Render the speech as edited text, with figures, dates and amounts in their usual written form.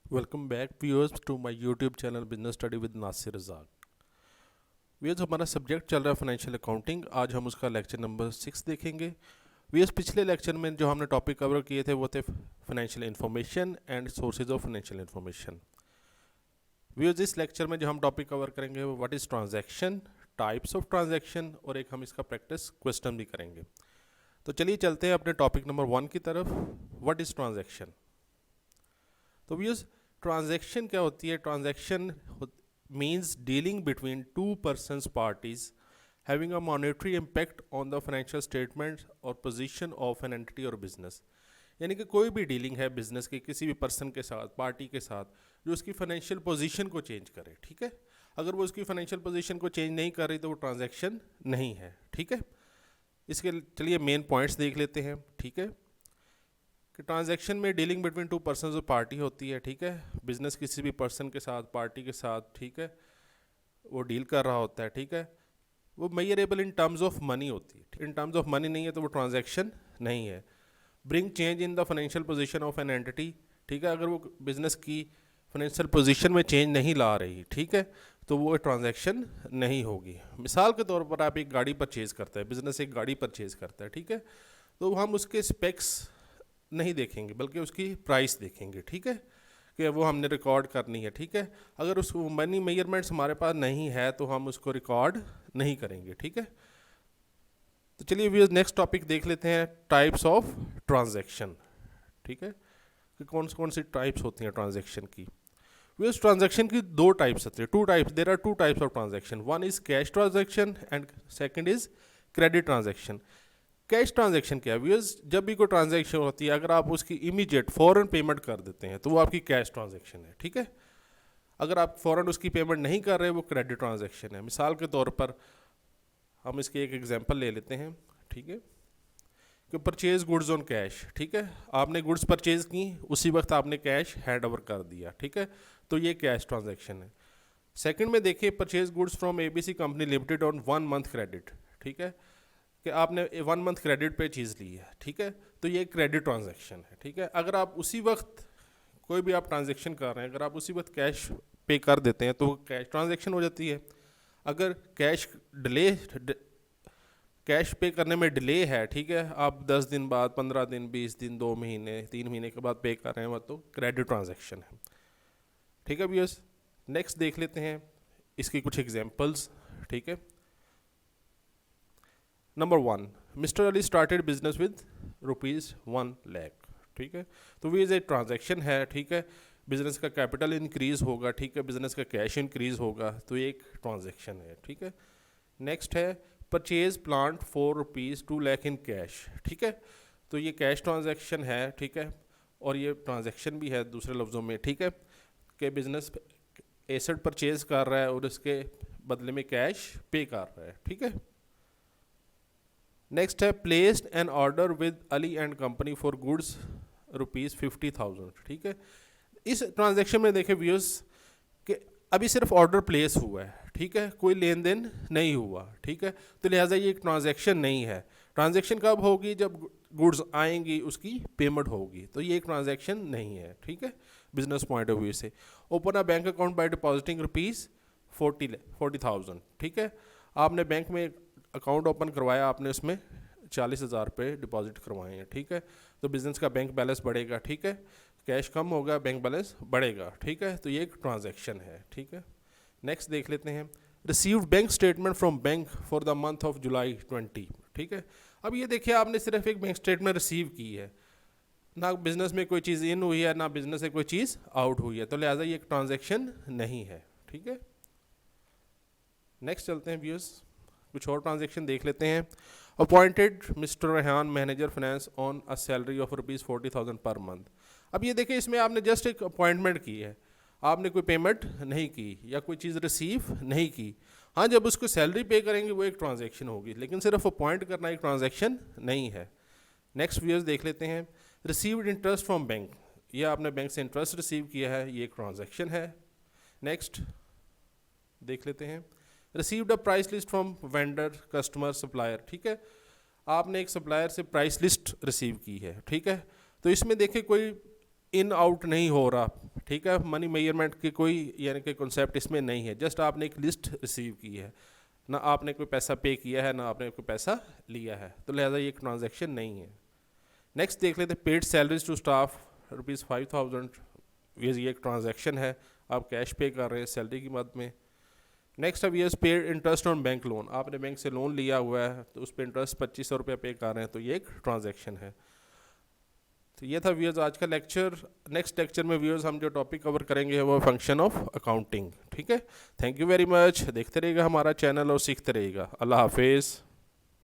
Welcome back viewers to my YouTube channel business study with Nasir Razzaq. Viewers, हमारा subject चल रहा है फाइनेंशियल अकाउंटिंग। आज हम उसका लेक्चर नंबर 6 देखेंगे। व्यूअर्स, पिछले लेक्चर में जो हमने टॉपिक कवर किए थे वो थे financial information and sources of financial information. Viewers, इस लेक्चर में जो हम टॉपिक कवर करेंगे वो what is transaction, types of transaction और एक हम इसका प्रैक्टिस क्वेश्चन भी करेंगे। तो चलिए चलते हैं अपने टॉपिक नंबर 1 की तरफ। What is transaction? तो व्यूअर्स, ट्रांजैक्शन क्या होती है? Transaction means dealing between two persons parties having a monetary impact on the financial statement और पोजीशन ऑफ एन एंटिटी और बिजनेस। यानी कि कोई भी डीलिंग है बिजनेस की किसी भी पर्सन के साथ, पार्टी के साथ, जो उसकी फाइनेंशियल पोजीशन को चेंज करे। ठीक है, अगर वो उसकी फाइनेंशियल पोजीशन को चेंज नहीं कर रही तो वो ट्रांजैक्शन नहीं है। ठीक है, इसके चलिए मेन पॉइंट्स देख लेते हैं। ठीक है, कि ट्रांजैक्शन में डीलिंग बिटवीन टू पर्सन जो पार्टी होती है। ठीक है, बिजनेस किसी भी पर्सन के साथ, पार्टी के साथ, ठीक है, वो डील कर रहा होता है। ठीक है, वो measurable in terms of money होती है। इन टर्म्स ऑफ मनी नहीं है तो वो ट्रांजैक्शन नहीं है। Bring change in the financial position of an entity. ठीक है, अगर वो बिजनेस की फाइनेंशियल पोजीशन में चेंज नहीं ला रही, ठीक है, तो वो ट्रांजैक्शन नहीं होगी। मिसाल के तौर पर आप एक गाड़ी परचेज करते हैं, बिजनेस एक गाड़ी परचेज करता है। ठीक है, तो हम उसके स्पेक्स नहीं देखेंगे बल्कि उसकी प्राइस देखेंगे। ठीक है, कि वो हमने रिकॉर्ड करनी है। ठीक है, अगर उस मनी मेजरमेंट्स हमारे पास नहीं है तो हम उसको रिकॉर्ड नहीं करेंगे। ठीक है, तो चलिए व्यूअर्स नेक्स्ट टॉपिक देख लेते हैं, टाइप्स ऑफ ट्रांजैक्शन। ठीक है, कि कौन सी टाइप्स होती हैं ट्रांजैक्शन की। व्यूअर्स, ट्रांजैक्शन की दो टाइप्स होती है, two types, there are two types of transaction. One is cash transaction and second is credit transaction. Cash transaction क्या है व्यूअर्स? जब भी कोई ट्रांजैक्शन होती है, अगर आप उसकी इमीडिएट फ़ौरन पेमेंट कर देते हैं तो वो आपकी कैश ट्रांजैक्शन है। ठीक है, अगर आप फ़ौरन उसकी पेमेंट नहीं कर रहे वो क्रेडिट ट्रांजैक्शन है। मिसाल के तौर पर हम इसके एक एग्जांपल ले लेते हैं। ठीक है, कि परचेज गुड्स ऑन कैश। ठीक है, आपने गुड्स परचेज की, उसी वक्त आपने कैश हैंड ओवर कर दिया। ठीक है, तो ये कैश ट्रांजैक्शन है। सेकंड में देखिए, purchase goods from ABC company limited on 1 month credit. ठीक है, कि आपने 1 मंथ क्रेडिट पे चीज़ ली है। ठीक है, तो ये क्रेडिट ट्रांजैक्शन है। ठीक है, अगर आप उसी वक्त कोई भी आप ट्रांजैक्शन कर रहे हैं, अगर आप उसी वक्त कैश पे कर देते हैं तो कैश ट्रांजैक्शन हो जाती है। अगर कैश पे करने में डिले है, ठीक है, आप 10 दिन बाद, 15 दिन, 20 दिन, 2 महीने, 3 महीने के बाद पे कर रहे हैं, वो तो क्रेडिट ट्रांजैक्शन है। ठीक है व्यूअर्स, नेक्स्ट देख लेते हैं इसकी कुछ एग्जांपल्स। ठीक है, number 1, mister Ali started business with ₹1 lakh. ठीक है, तो वो ये ट्रांजैक्शन है। ठीक है, बिजनेस का कैपिटल इंक्रीज होगा। ठीक है, बिजनेस का कैश इंक्रीज होगा, तो ये एक ट्रांजैक्शन है। ठीक है, नेक्स्ट है purchase plant for ₹2 lakh in cash. ठीक है, तो ये कैश ट्रांजैक्शन है। ठीक है, और ये ट्रांजैक्शन भी है दूसरे लफ्ज़ों में। ठीक है, कि बिजनेस एसेट परचेज कर रहा है और उसके बदले में कैश पे कर रहा है। ठीक है, नेक्स्ट है placed an order with Ali and company for goods ₹50,000। ठीक है, इस ट्रांजैक्शन में देखें व्यूअर्स कि अभी सिर्फ ऑर्डर प्लेस हुआ है। ठीक है, कोई लेन देन नहीं हुआ। ठीक है, तो लिहाजा ये एक ट्रांजैक्शन नहीं है। ट्रांजैक्शन कब होगी? जब गुड्स आएंगी, उसकी पेमेंट होगी, तो ये एक ट्रांजैक्शन नहीं है। ठीक है, बिजनेस पॉइंट ऑफ व्यू से। Open a bank account by depositing ₹40,000। ठीक है, आपने बैंक में अकाउंट ओपन करवाया, आपने उसमें 40,000 रुपये डिपॉजिट करवाए हैं। ठीक है, तो बिजनेस का बैंक बैलेंस बढ़ेगा। ठीक है, कैश कम होगा, बैंक बैलेंस बढ़ेगा। ठीक है, तो ये एक ट्रांजैक्शन है। ठीक है, नेक्स्ट देख लेते हैं, received bank statement from bank for the month of July 20। ठीक है, अब ये देखिए आपने सिर्फ एक बैंक स्टेटमेंट रिसीव की है, ना बिजनेस में कोई चीज़ इन हुई है, ना बिजनेस से कोई चीज़ आउट हुई है, तो लिहाजा ये एक ट्रांजैक्शन नहीं है। ठीक है, नेक्स्ट चलते हैं व्यूअर्स, कुछ और ट्रांजैक्शन देख लेते हैं। Appointed mister Rehan manager finance on a salary of ₹40,000 per month. अब ये देखिए, इसमें आपने जस्ट एक अपॉइंटमेंट की है, आपने कोई पेमेंट नहीं की या कोई चीज़ रिसीव नहीं की। हाँ, जब उसको सैलरी पे करेंगे वो एक ट्रांजैक्शन होगी, लेकिन सिर्फ अपॉइंट करना एक ट्रांजैक्शन नहीं है। नेक्स्ट व्यूअर्स देख लेते हैं, रिसीव्ड इंटरेस्ट फ्रॉम बैंक, ये आपने बैंक से इंटरेस्ट रिसीव किया है, ये एक ट्रांजैक्शन है। नेक्स्ट देख लेते हैं, received a price list from vendor customer supplier. ठीक है, आपने एक सप्लायर से प्राइस लिस्ट रिसीव की है। ठीक है, तो इसमें देखिए कोई इन आउट नहीं हो रहा। ठीक है। मनी मेजरमेंट की कोई यानी कि कॉन्सेप्ट इसमें नहीं है, जस्ट आपने एक लिस्ट रिसीव की है, ना आपने कोई पैसा पे किया है ना आपने कोई पैसा लिया है, तो लिहाजा ये एक ट्रांजैक्शन नहीं है। नेक्स्ट देख लेते हैं पेड सैलरीज टू स्टाफ ₹5000, ये एक ट्रांजैक्शन है, आप कैश पे कर रहे हैं सैलरी की मद में। नेक्स्ट अब ये paid interest on bank loan, आपने बैंक से लोन लिया हुआ है तो उस पर इंटरेस्ट ₹2500 पे कर रहे हैं, तो ये एक ट्रांजैक्शन है। तो ये था व्यूअर्स आज का लेक्चर। नेक्स्ट लेक्चर में व्यूअर्स हम जो टॉपिक कवर करेंगे वो फंक्शन ऑफ अकाउंटिंग। ठीक है, थैंक यू वेरी मच। देखते रहिएगा हमारा चैनल और सीखते रहिएगा। अल्लाह हाफिज़।